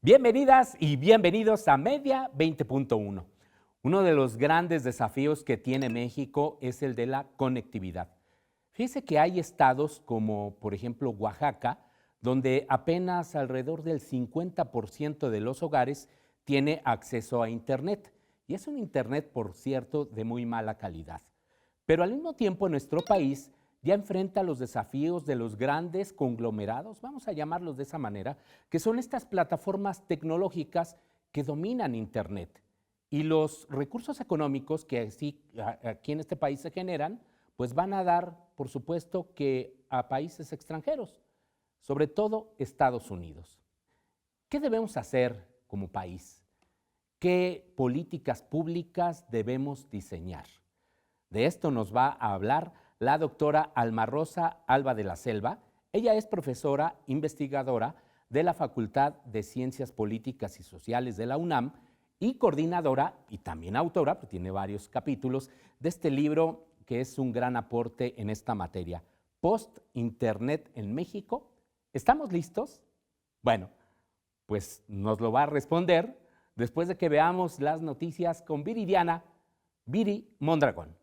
Bienvenidas y bienvenidos a Media 20.1. Uno de los grandes desafíos que tiene México es el de la conectividad. Fíjese que hay estados como, por ejemplo, Oaxaca, donde apenas alrededor del 50% de los hogares tiene acceso a Internet. Y es un Internet, por cierto, de muy mala calidad. Pero al mismo tiempo nuestro país ya enfrenta los desafíos de los grandes conglomerados, vamos a llamarlos de esa manera, que son estas plataformas tecnológicas que dominan Internet. Y los recursos económicos que aquí en este país se generan, pues van a dar, por supuesto, que a países extranjeros, sobre todo Estados Unidos. ¿Qué debemos hacer como país? ¿Qué políticas públicas debemos diseñar? De esto nos va a hablar la doctora Alma Rosa Alba de la Selva. Ella es profesora investigadora de la Facultad de Ciencias Políticas y Sociales de la UNAM y coordinadora y también autora, porque tiene varios capítulos, de este libro que es un gran aporte en esta materia, Post-Internet en México. ¿Estamos listos? Bueno, pues nos lo va a responder después de que veamos las noticias con Viridiana Mondragón.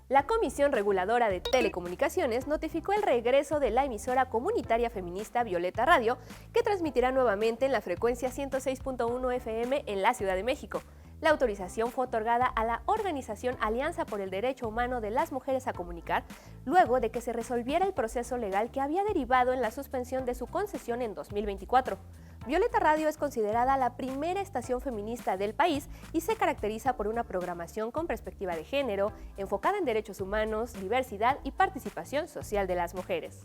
La Comisión Reguladora de Telecomunicaciones notificó el regreso de la emisora comunitaria feminista Violeta Radio, que transmitirá nuevamente en la frecuencia 106.1 FM en la Ciudad de México. La autorización fue otorgada a la organización Alianza por el Derecho Humano de las Mujeres a Comunicar, luego de que se resolviera el proceso legal que había derivado en la suspensión de su concesión en 2024. Violeta Radio es considerada la primera estación feminista del país y se caracteriza por una programación con perspectiva de género, enfocada en derechos humanos, diversidad y participación social de las mujeres.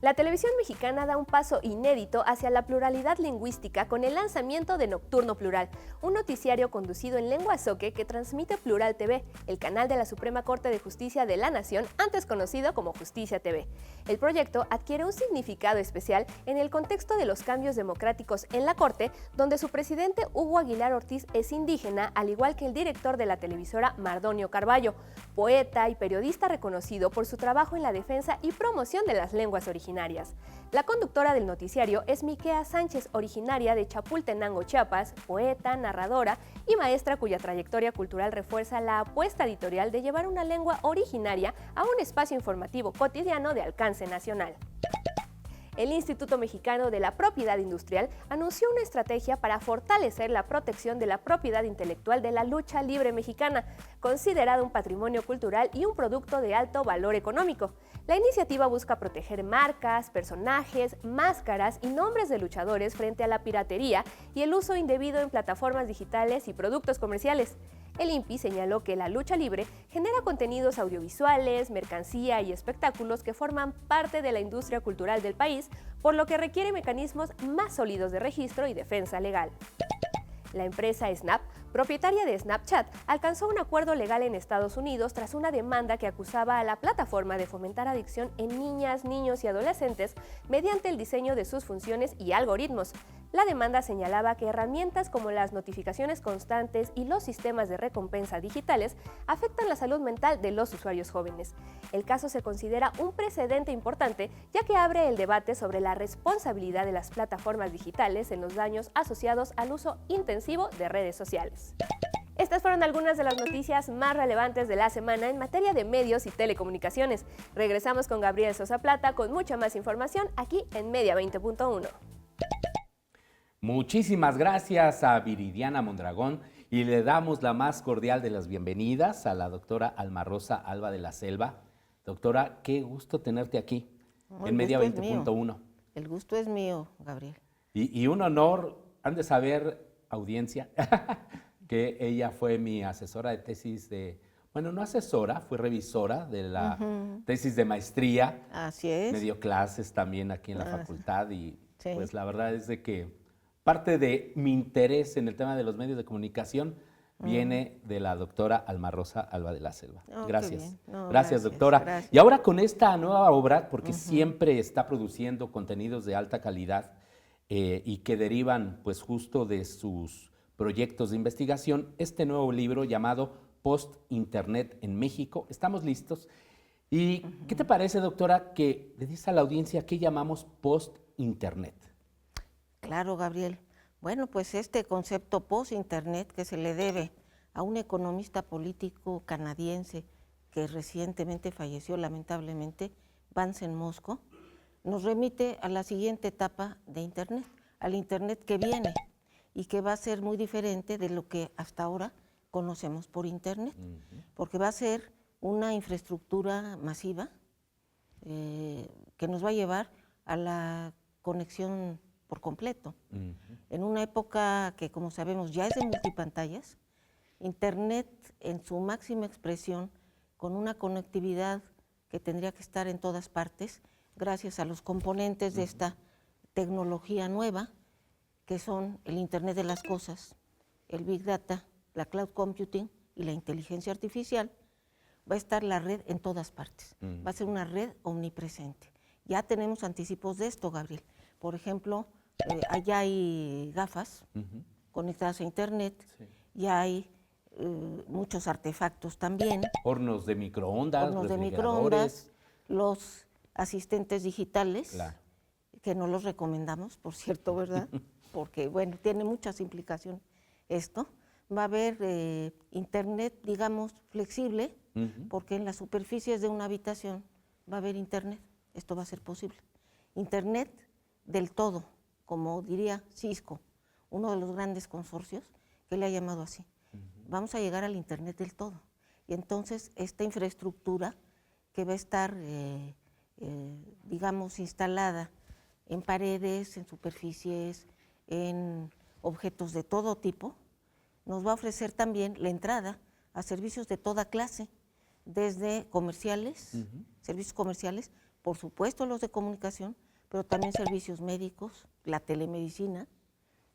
La televisión mexicana da un paso inédito hacia la pluralidad lingüística con el lanzamiento de Nocturno Plural, un noticiario conducido en lengua zoque que transmite Plural TV, el canal de la Suprema Corte de Justicia de la Nación, antes conocido como Justicia TV. El proyecto adquiere un significado especial en el contexto de los cambios democráticos en la Corte, donde su presidente Hugo Aguilar Ortiz es indígena, al igual que el director de la televisora Mardonio Carballo, poeta y periodista reconocido por su trabajo en la defensa y promoción de las lenguas originarias. La conductora del noticiario es Miquea Sánchez, originaria de Chapultenango, Chiapas, poeta, narradora y maestra cuya trayectoria cultural refuerza la apuesta editorial de llevar una lengua originaria a un espacio informativo cotidiano de alcance nacional. El Instituto Mexicano de la Propiedad Industrial anunció una estrategia para fortalecer la protección de la propiedad intelectual de la lucha libre mexicana, considerada un patrimonio cultural y un producto de alto valor económico. La iniciativa busca proteger marcas, personajes, máscaras y nombres de luchadores frente a la piratería y el uso indebido en plataformas digitales y productos comerciales. El INPI señaló que la lucha libre genera contenidos audiovisuales, mercancía y espectáculos que forman parte de la industria cultural del país, por lo que requiere mecanismos más sólidos de registro y defensa legal. La empresa Snap, propietaria de Snapchat, alcanzó un acuerdo legal en Estados Unidos tras una demanda que acusaba a la plataforma de fomentar adicción en niñas, niños y adolescentes mediante el diseño de sus funciones y algoritmos. La demanda señalaba que herramientas como las notificaciones constantes y los sistemas de recompensa digitales afectan la salud mental de los usuarios jóvenes. El caso se considera un precedente importante, ya que abre el debate sobre la responsabilidad de las plataformas digitales en los daños asociados al uso intensivo de redes sociales. Estas fueron algunas de las noticias más relevantes de la semana en materia de medios y telecomunicaciones. Regresamos con Gabriel Sosa Plata con mucha más información aquí en Media 20.1. Muchísimas gracias a Viridiana Mondragón y le damos la más cordial de las bienvenidas a la doctora Alma Rosa Alba de la Selva. Doctora, qué gusto tenerte aquí en Media 20.1. El gusto es mío, Gabriel. Y un honor, han de saber, audiencia, que ella fue mi asesora de tesis bueno, no asesora, fue revisora de la tesis de maestría. Así es. Me dio clases también aquí en la facultad y sí. Pues la verdad es de que parte de mi interés en el tema de los medios de comunicación viene de la doctora Alma Rosa Alba de la Selva. Gracias. Gracias, doctora. Gracias. Y ahora con esta nueva obra, porque siempre está produciendo contenidos de alta calidad y que derivan pues justo de sus proyectos de investigación, este nuevo libro llamado Post-Internet en México. ¿Estamos listos? ¿Y qué te parece, doctora, que le dices a la audiencia qué llamamos post-internet? Claro, Gabriel. Bueno, pues este concepto post-internet que se le debe a un economista político canadiense que recientemente falleció lamentablemente, Vincent Mosco, nos remite a la siguiente etapa de internet, al internet que viene y que va a ser muy diferente de lo que hasta ahora conocemos por internet, porque va a ser una infraestructura masiva que nos va a llevar a la conexión por completo. En una época que, como sabemos, ya es de multipantallas, internet en su máxima expresión, con una conectividad que tendría que estar en todas partes, gracias a los componentes de esta tecnología nueva, que son el Internet de las cosas, el Big Data, la Cloud Computing y la inteligencia artificial, va a estar la red en todas partes. Va a ser una red omnipresente. Ya tenemos anticipos de esto, Gabriel. Por ejemplo, allá hay gafas conectadas a Internet, ya hay muchos artefactos también. Hornos de microondas, Hornos de refrigeradores. microondas, los asistentes digitales, Claro. que no los recomendamos, por cierto, ¿verdad? Porque, bueno, tiene muchas implicaciones esto. Va a haber internet, digamos, flexible, porque en las superficies de una habitación va a haber internet. Esto va a ser posible. Internet del todo, como diría Cisco, uno de los grandes consorcios que le ha llamado así. Vamos a llegar al internet del todo. Y entonces esta infraestructura que va a estar, digamos, instalada en paredes, en superficies, en objetos de todo tipo, nos va a ofrecer también la entrada a servicios de toda clase, desde comerciales, servicios comerciales, por supuesto los de comunicación, pero también servicios médicos, la telemedicina,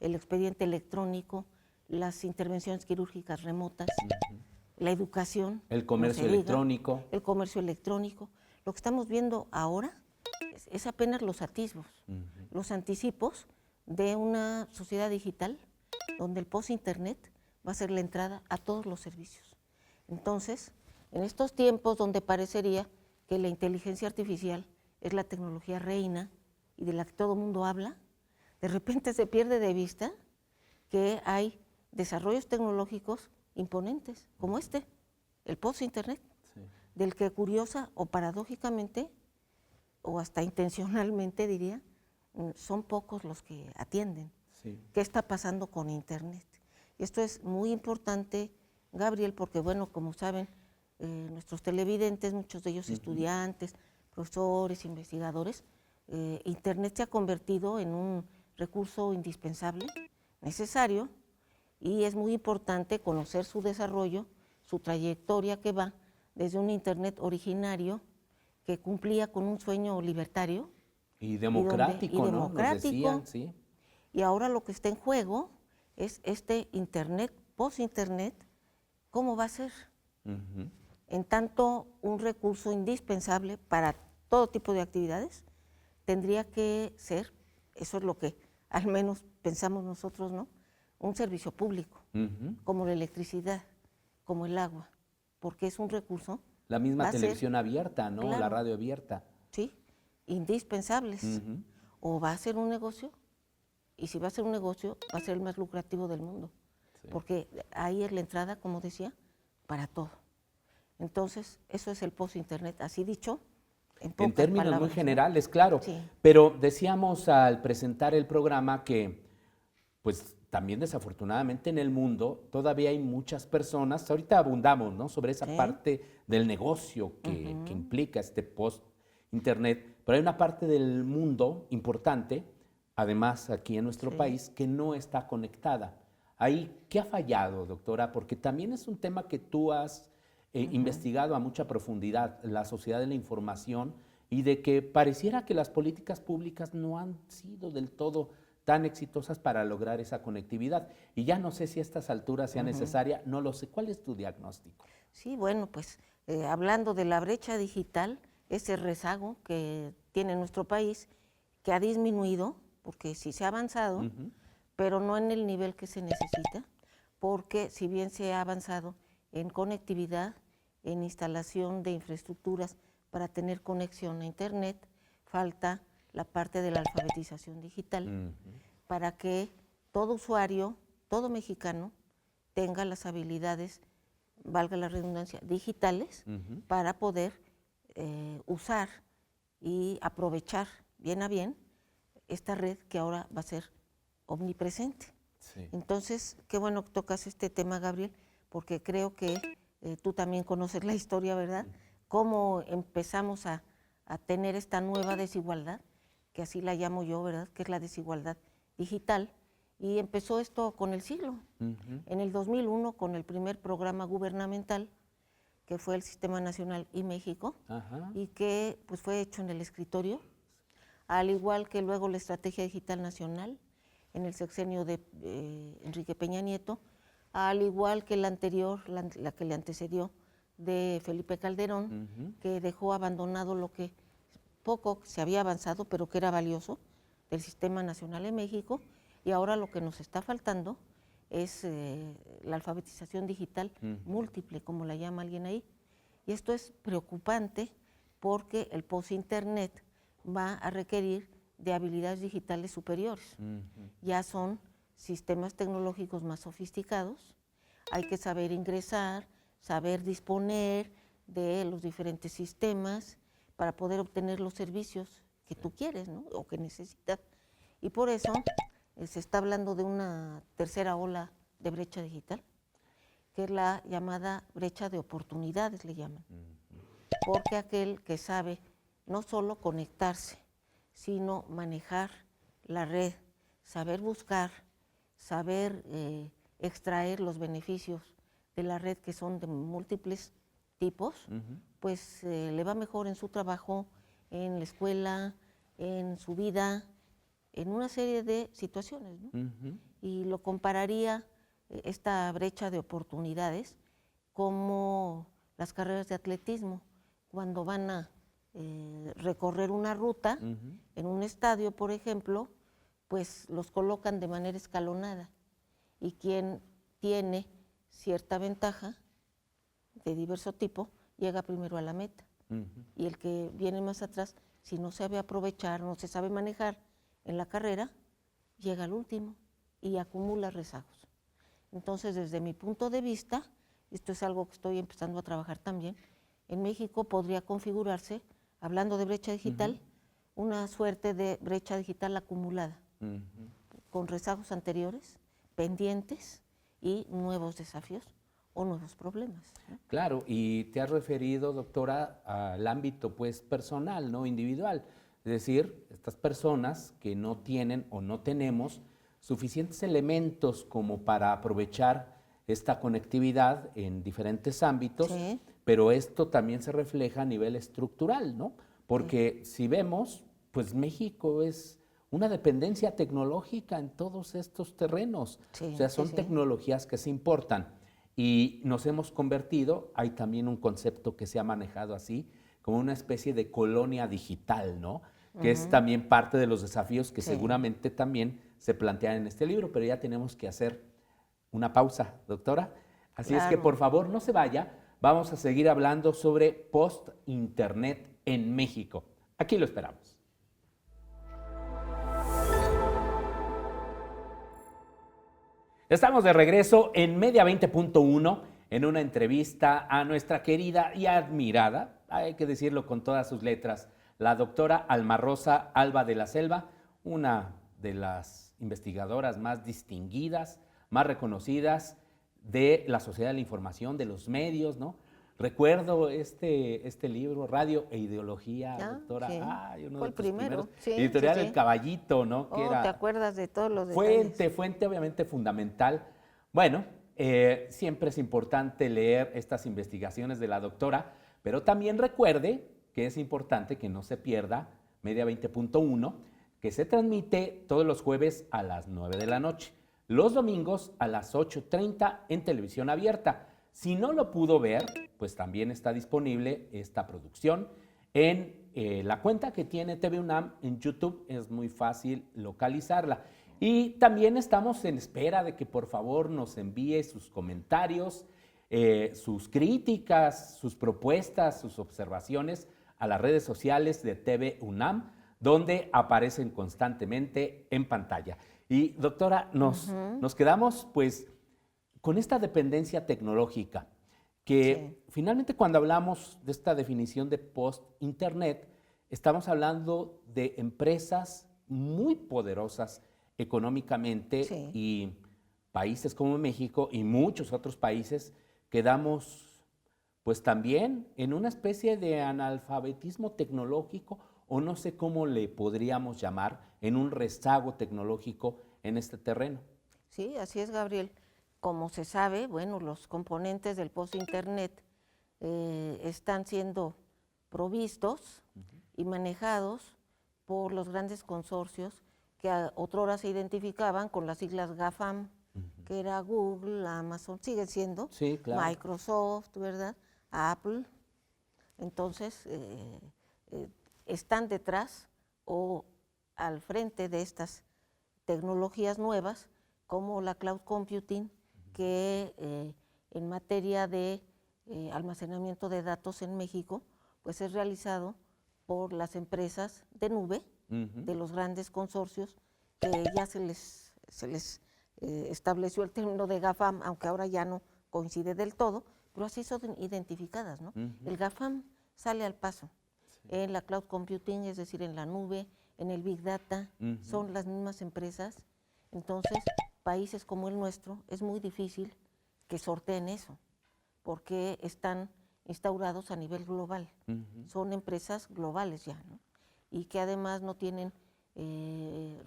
el expediente electrónico, las intervenciones quirúrgicas remotas, la educación. El comercio electrónico. El comercio electrónico. Lo que estamos viendo ahora es apenas los atisbos, los anticipos de una sociedad digital donde el post-internet va a ser la entrada a todos los servicios. Entonces, en estos tiempos donde parecería que la inteligencia artificial es la tecnología reina y de la que todo el mundo habla, de repente se pierde de vista que hay desarrollos tecnológicos imponentes, como este, el post-internet, del que curiosa o paradójicamente, o hasta intencionalmente diría, son pocos los que atienden. ¿Qué está pasando con internet? Y esto es muy importante, Gabriel, porque bueno, como saben, nuestros televidentes, muchos de ellos estudiantes, profesores, investigadores, internet se ha convertido en un recurso indispensable, necesario, y es muy importante conocer su desarrollo, su trayectoria que va desde un internet originario que cumplía con un sueño libertario. Y democrático, ¿no? Nos decían, sí. Y ahora lo que está en juego es este internet, post-internet, ¿cómo va a ser? En tanto, un recurso indispensable para todo tipo de actividades tendría que ser, eso es lo que al menos pensamos nosotros, ¿no? Un servicio público, como la electricidad, como el agua, porque es un recurso. La misma televisión abierta, ¿no? Claro, la radio abierta. Sí, indispensables. O va a ser un negocio, y si va a ser un negocio, va a ser el más lucrativo del mundo, porque ahí es la entrada, como decía, para todo. Entonces, eso es el post-internet, así dicho, en pocas términos palabras, muy generales, claro. Sí. Pero decíamos al presentar el programa que, pues, también desafortunadamente en el mundo todavía hay muchas personas, ahorita abundamos, ¿no?, sobre esa parte del negocio que implica este post-internet, pero hay una parte del mundo importante, además aquí en nuestro país, que no está conectada. Ahí, ¿qué ha fallado, doctora? Porque también es un tema que tú has investigado a mucha profundidad, la sociedad de la información, y de que pareciera que las políticas públicas no han sido del todo tan exitosas para lograr esa conectividad. Y ya no sé si a estas alturas sea necesaria, no lo sé. ¿Cuál es tu diagnóstico? Sí, bueno, pues hablando de la brecha digital, ese rezago que tiene nuestro país, que ha disminuido, porque sí se ha avanzado, pero no en el nivel que se necesita, porque si bien se ha avanzado en conectividad, en instalación de infraestructuras para tener conexión a Internet, falta la parte de la alfabetización digital, para que todo usuario, todo mexicano, tenga las habilidades, valga la redundancia, digitales, para poder usar y aprovechar bien a bien esta red que ahora va a ser omnipresente. Sí. Entonces, qué bueno que tocas este tema, Gabriel, porque creo que tú también conoces la historia, ¿verdad? Cómo empezamos a tener esta nueva desigualdad, que así la llamo yo, ¿verdad? Que es la desigualdad digital. Y empezó esto con el siglo. En el 2001, con el primer programa gubernamental, que fue el Sistema Nacional y México, y que pues, fue hecho en el escritorio, al igual que luego la Estrategia Digital Nacional, en el sexenio de Enrique Peña Nieto, al igual que la anterior, la que le antecedió, de Felipe Calderón, que dejó abandonado lo que poco se había avanzado, pero que era valioso, del Sistema Nacional de México, y ahora lo que nos está faltando es la alfabetización digital múltiple, como la llama alguien ahí. Y esto es preocupante porque el post-internet va a requerir de habilidades digitales superiores. Ya son sistemas tecnológicos más sofisticados, hay que saber ingresar, saber disponer de los diferentes sistemas para poder obtener los servicios que tú quieres, ¿no? O que necesitas. Y por eso se está hablando de una tercera ola de brecha digital, que es la llamada brecha de oportunidades, le llaman. Porque aquel que sabe no solo conectarse, sino manejar la red, saber buscar, saber extraer los beneficios de la red, que son de múltiples tipos, pues le va mejor en su trabajo, en la escuela, en su vida, en una serie de situaciones, ¿no? Y lo compararía esta brecha de oportunidades como las carreras de atletismo, cuando van a recorrer una ruta en un estadio, por ejemplo, pues los colocan de manera escalonada, y quien tiene cierta ventaja de diverso tipo llega primero a la meta, y el que viene más atrás, si no sabe aprovechar, no se sabe manejar en la carrera, llega al último y acumula rezagos. Entonces, desde mi punto de vista, esto es algo que estoy empezando a trabajar también, en México podría configurarse, hablando de brecha digital, una suerte de brecha digital acumulada, con rezagos anteriores, pendientes y nuevos desafíos o nuevos problemas, ¿no? Claro, y te has referido, doctora, al ámbito pues personal, no individual. Es decir, estas personas que no tienen o no tenemos suficientes elementos como para aprovechar esta conectividad en diferentes ámbitos, Sí. pero esto también se refleja a nivel estructural, ¿no? Porque si vemos, pues México es una dependencia tecnológica en todos estos terrenos. Sí, o sea, son sí, sí. tecnologías que se importan y nos hemos convertido, hay también un concepto que se ha manejado así, como una especie de colonia digital, ¿no? Que es también parte de los desafíos que Sí. seguramente también se plantean en este libro, pero ya tenemos que hacer una pausa, doctora. Así es que, Claro. por favor, no se vaya. Vamos a seguir hablando sobre post-internet en México. Aquí lo esperamos. Estamos de regreso en Media 20.1 en una entrevista a nuestra querida y admirada, hay que decirlo con todas sus letras, la doctora Alma Rosa Alba de la Selva, una de las investigadoras más distinguidas, más reconocidas de la sociedad de la información, de los medios, ¿no? Recuerdo este libro, Radio e Ideología, doctora. Sí. Uno Fue de el tus primero. primeros. Sí, Editorial sí, sí. El Caballito, ¿no? Que ¿te acuerdas de todos los detalles? fuente obviamente fundamental. Bueno, siempre es importante leer estas investigaciones de la doctora, pero también recuerde que es importante que no se pierda Media 20.1, que se transmite todos los jueves a las 9 de la noche, los domingos a las 8:30 en televisión abierta. Si no lo pudo ver, pues también está disponible esta producción en la cuenta que tiene TV UNAM en YouTube. Es muy fácil localizarla. Y también estamos en espera de que por favor nos envíe sus comentarios, sus críticas, sus propuestas, sus observaciones a las redes sociales de TV UNAM, donde aparecen constantemente en pantalla. Y doctora, nos quedamos pues con esta dependencia tecnológica, que finalmente cuando hablamos de esta definición de post-internet, estamos hablando de empresas muy poderosas económicamente y países como México y muchos otros países quedamos pues también en una especie de analfabetismo tecnológico, o no sé cómo le podríamos llamar, en un rezago tecnológico en este terreno. Sí, así es, Gabriel. Como se sabe, bueno, los componentes del post-internet están siendo provistos y manejados por los grandes consorcios que otrora se identificaban con las siglas GAFAM, que era Google, Amazon, sigue siendo, Sí, claro. Microsoft, ¿verdad? Apple. Entonces, están detrás o al frente de estas tecnologías nuevas, como la cloud computing, que en materia de almacenamiento de datos en México, pues es realizado por las empresas de nube, de los grandes consorcios, que ya se les estableció el término de GAFAM, aunque ahora ya no coincide del todo, pero así son identificadas, ¿no? El GAFAM sale al paso en la cloud computing, es decir, en la nube, en el Big Data, son las mismas empresas. Entonces, países como el nuestro, es muy difícil que sorteen eso, porque están instaurados a nivel global. Son empresas globales ya, ¿no? Y que además no tienen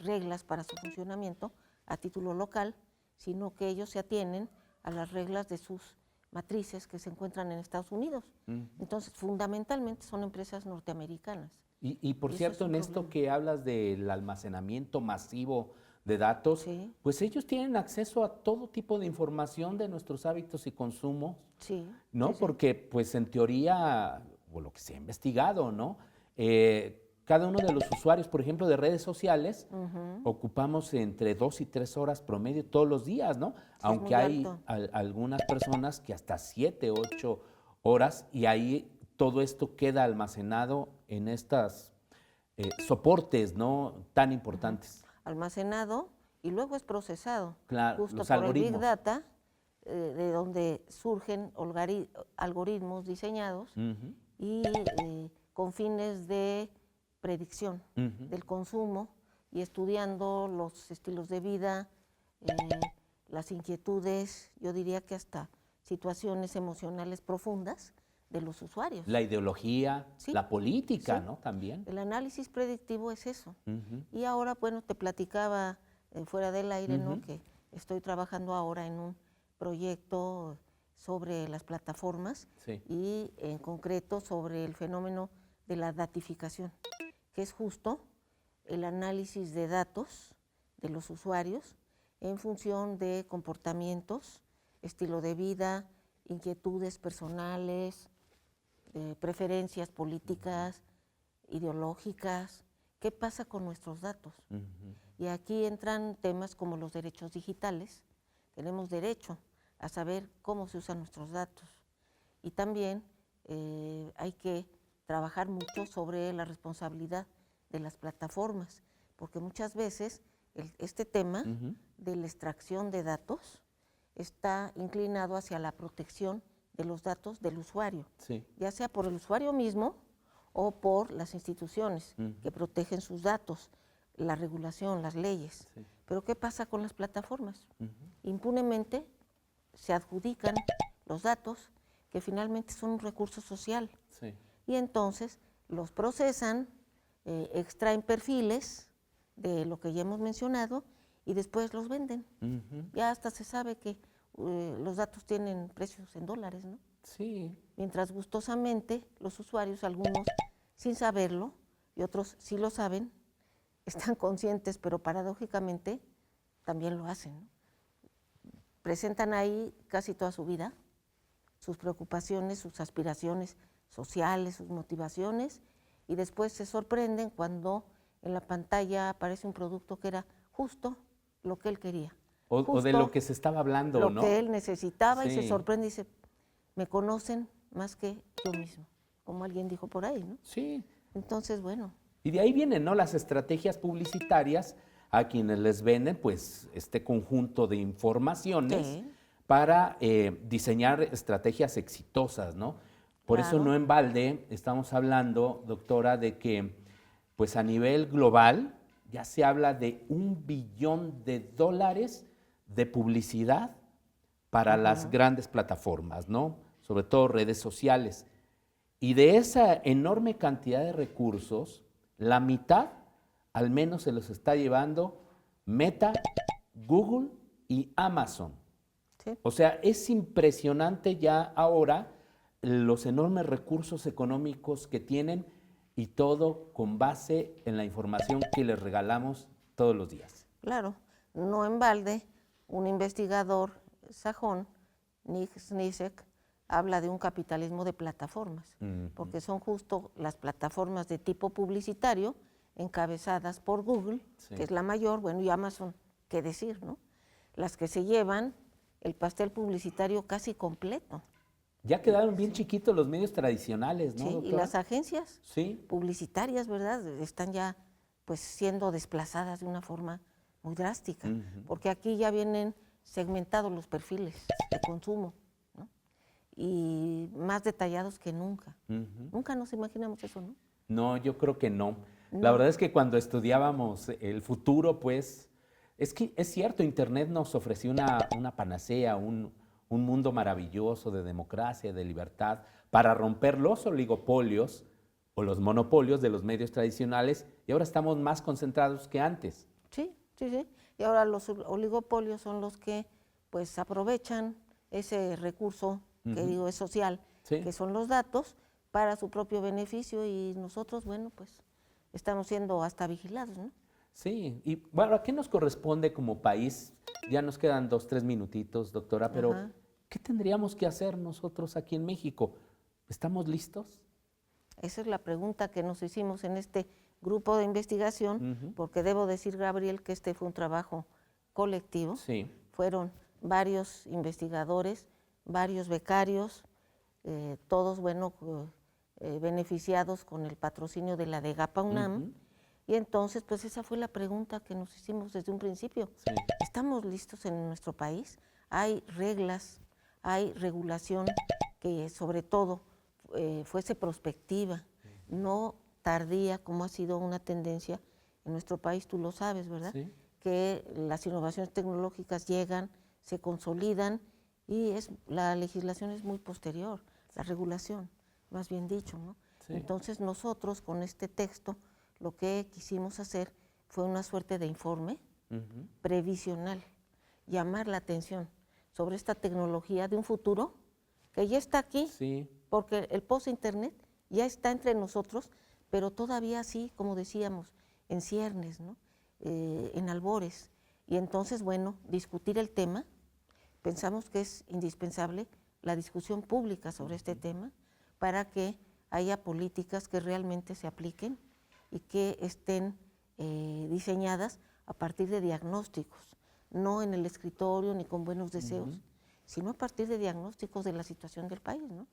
reglas para su funcionamiento a título local, sino que ellos se atienen a las reglas de sus matrices que se encuentran en Estados Unidos. Entonces, fundamentalmente son empresas norteamericanas. Y por Y eso cierto, es un en esto problema. que hablas del almacenamiento masivo de datos, Sí. pues ellos tienen acceso a todo tipo de información de nuestros hábitos y consumos, Sí, ¿no? sí, sí. Porque, pues en teoría, o lo que se ha investigado, ¿no? Cada uno de los usuarios, por ejemplo, de redes sociales, ocupamos entre 2 y 3 horas promedio todos los días, ¿no? Aunque muy hay alto. algunas personas que hasta 7, 8 horas, y ahí todo esto queda almacenado en estas soportes, ¿no? Tan importantes. Almacenado y luego es procesado. Claro, Justo los por el Big algoritmos. Data, de donde surgen algoritmos diseñados y con fines de predicción del consumo y estudiando los estilos de vida, las inquietudes, yo diría que hasta situaciones emocionales profundas de los usuarios. La ideología, Sí, la política, sí. ¿no? También. El análisis predictivo es eso. Y ahora, bueno, te platicaba fuera del aire, ¿no? Que estoy trabajando ahora en un proyecto sobre las plataformas Sí. y en concreto sobre el fenómeno de la datificación, que es justo el análisis de datos de los usuarios en función de comportamientos, estilo de vida, inquietudes personales, preferencias políticas, ideológicas. ¿Qué pasa con nuestros datos? Y aquí entran temas como los derechos digitales. Tenemos derecho a saber cómo se usan nuestros datos. Y también hay que trabajar mucho sobre la responsabilidad de las plataformas, porque muchas veces este tema de la extracción de datos está inclinado hacia la protección de los datos del usuario, Sí. ya sea por el usuario mismo o por las instituciones que protegen sus datos, la regulación, las leyes. Sí. Pero ¿qué pasa con las plataformas? Impunemente se adjudican los datos que finalmente son un recurso social Sí. y entonces los procesan, extraen perfiles de lo que ya hemos mencionado y después los venden. Ya hasta se sabe que los datos tienen precios en dólares, ¿no? Sí. Mientras gustosamente los usuarios, algunos sin saberlo y otros sí lo saben, están conscientes, pero paradójicamente también lo hacen, ¿no? Presentan ahí casi toda su vida, sus preocupaciones, sus aspiraciones sociales, sus motivaciones, y después se sorprenden cuando en la pantalla aparece un producto que era justo lo que él quería. O de lo que se estaba hablando, lo ¿no? que él necesitaba y se Sí. sorprende y dice, me conocen más que yo mismo. como alguien dijo por ahí, ¿no? Sí. Entonces, bueno. Y de ahí vienen, ¿no?, las estrategias publicitarias a quienes les venden, pues, este conjunto de informaciones Sí. para diseñar estrategias exitosas, ¿no? Por eso Claro. no en balde estamos hablando, doctora, de que, pues, a nivel global ya se habla de $1 billón de publicidad para las grandes plataformas, ¿no? Sobre todo redes sociales. Y de esa enorme cantidad de recursos, la mitad al menos se los está llevando Meta, Google y Amazon. Sí. O sea, es impresionante ya ahora los enormes recursos económicos que tienen y todo con base en la información que les regalamos todos los días. Claro, no en balde, un investigador sajón, Nick Snisek, habla de un capitalismo de plataformas, porque son justo las plataformas de tipo publicitario encabezadas por Google, Sí. que es la mayor, bueno, y Amazon, qué decir, ¿no? Las que se llevan el pastel publicitario casi completo. Ya quedaron bien chiquitos los medios tradicionales, ¿no, Sí, y doctora? las agencias Sí. publicitarias, ¿verdad? Están ya pues siendo desplazadas de una forma muy drástica, porque aquí ya vienen segmentados los perfiles de consumo, ¿no? Y más detallados que nunca. Nunca nos imaginamos eso, ¿no? No, yo creo que no. La No. verdad es que cuando estudiábamos el futuro, pues, es que es cierto, Internet nos ofreció una panacea, un mundo maravilloso de democracia, de libertad, para romper los oligopolios o los monopolios de los medios tradicionales, y ahora estamos más concentrados que antes. Sí, sí, sí. Y ahora los oligopolios son los que pues aprovechan ese recurso que digo es social, Sí. que son los datos, para su propio beneficio, y nosotros, bueno, pues estamos siendo hasta vigilados, ¿no? Sí, y bueno, ¿a qué nos corresponde como país? Ya nos quedan 2, 3 minutitos, doctora, pero Ajá. ¿qué tendríamos que hacer nosotros aquí en México? ¿Estamos listos? Esa es la pregunta que nos hicimos en este grupo de investigación, porque debo decir, Gabriel, que este fue un trabajo colectivo. Sí. Fueron varios investigadores, varios becarios, todos, bueno, beneficiados con el patrocinio de la DEGAPA UNAM. Y entonces, pues esa fue la pregunta que nos hicimos desde un principio. Sí. ¿Estamos listos en nuestro país? Hay reglas, hay regulación que sobre todo fuese prospectiva, no tardía, como ha sido una tendencia en nuestro país, tú lo sabes, ¿verdad? Sí. Que las innovaciones tecnológicas llegan, se consolidan, y la legislación es muy posterior, la regulación, más bien dicho, ¿no? Sí. Entonces nosotros con este texto lo que quisimos hacer fue una suerte de informe previsional, llamar la atención sobre esta tecnología de un futuro que ya está aquí, Sí. porque el post-internet ya está entre nosotros, pero todavía así, como decíamos, en ciernes, ¿no? En albores. Y entonces, bueno, discutir el tema, pensamos que es indispensable la discusión pública sobre este tema para que haya políticas que realmente se apliquen y que estén diseñadas a partir de diagnósticos, no en el escritorio ni con buenos deseos, sino a partir de diagnósticos de la situación del país, ¿no?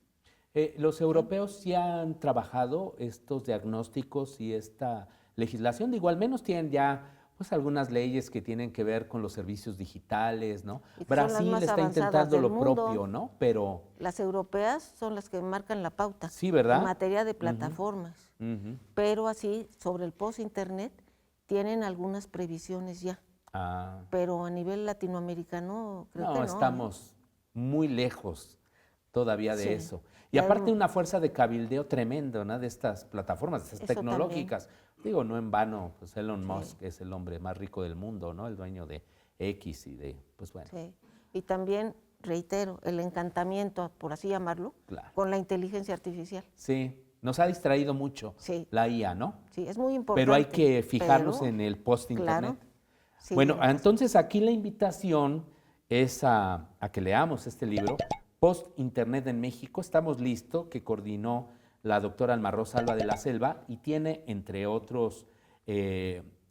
Los europeos ya han trabajado estos diagnósticos y esta legislación, digo, al menos tienen ya pues algunas leyes que tienen que ver con los servicios digitales, ¿no? Y que son las Brasil más está avanzadas intentando del lo mundo. propio, ¿no? Pero Las europeas son las que marcan la pauta sí, ¿verdad? en materia de plataformas, pero así sobre el post-internet tienen algunas previsiones ya, Ah, pero a nivel latinoamericano creo que no. estamos muy lejos todavía de Sí. eso. Y Y aparte adem- una fuerza de cabildeo tremendo, ¿no? De estas plataformas, de estas Eso tecnológicas. Digo, no en vano, pues Elon Musk es el hombre más rico del mundo, ¿no? El dueño de X y de, pues bueno, Sí. Y también, reitero, el encantamiento, por así llamarlo, Claro. con la inteligencia artificial. sí, nos ha distraído mucho Sí. la IA, ¿no? Sí, es muy importante. Pero hay que fijarnos pero, en el post-internet. Claro. Sí, Bueno, en el post- entonces aquí la invitación es a que leamos este libro, Post-Internet en México. Estamos listos, que coordinó la doctora Alma Rosa Alba de la Selva y tiene, entre otros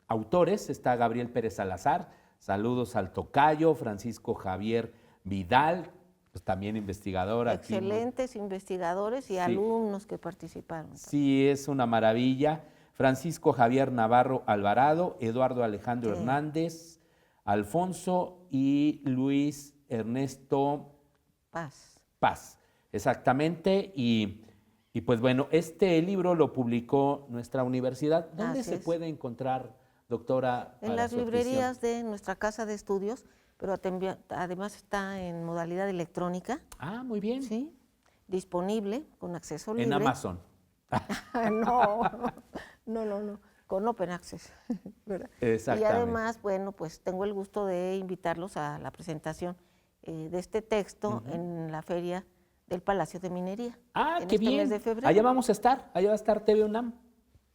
autores, está Gabriel Pérez Salazar, saludos al tocayo, Francisco Javier Vidal, pues, también investigador. aquí muy- Excelentes investigadores y Sí. alumnos que participaron. Sí, es una maravilla. Francisco Javier Navarro Alvarado, Eduardo Alejandro Sí. Hernández, Alfonso y Luis Ernesto Paz. Paz. Exactamente. Y pues bueno, este libro lo publicó nuestra universidad. ¿Dónde Así se es. puede encontrar, doctora? En para las su adquisición? librerías de nuestra casa de estudios, pero además está en modalidad electrónica, Ah, muy bien. ¿sí? Disponible, con acceso En libre. Amazon. No, no, con Open Access. ¿verdad? Y Exactamente. además, bueno, pues tengo el gusto de invitarlos a la presentación de este texto en la feria del Palacio de Minería. Ah, en qué este bien. mes de febrero. Allá vamos a estar. Allá va a estar TV UNAM.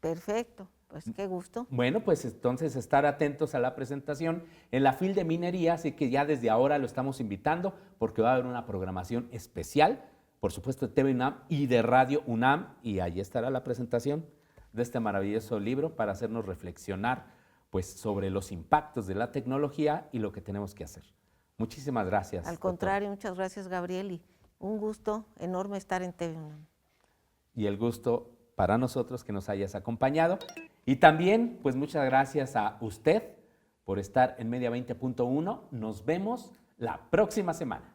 Perfecto, pues qué gusto. Bueno, pues entonces estar atentos a la presentación en la FIL de Minería, así que ya desde ahora lo estamos invitando porque va a haber una programación especial, por supuesto de TV UNAM y de Radio UNAM, y allí estará la presentación de este maravilloso libro para hacernos reflexionar pues sobre los impactos de la tecnología y lo que tenemos que hacer. Muchísimas gracias. Al doctora. contrario, muchas gracias, Gabriel, y un gusto enorme estar en TV UNAM. Y el gusto para nosotros que nos hayas acompañado. Y también, pues muchas gracias a usted por estar en Media 20.1. Nos vemos la próxima semana.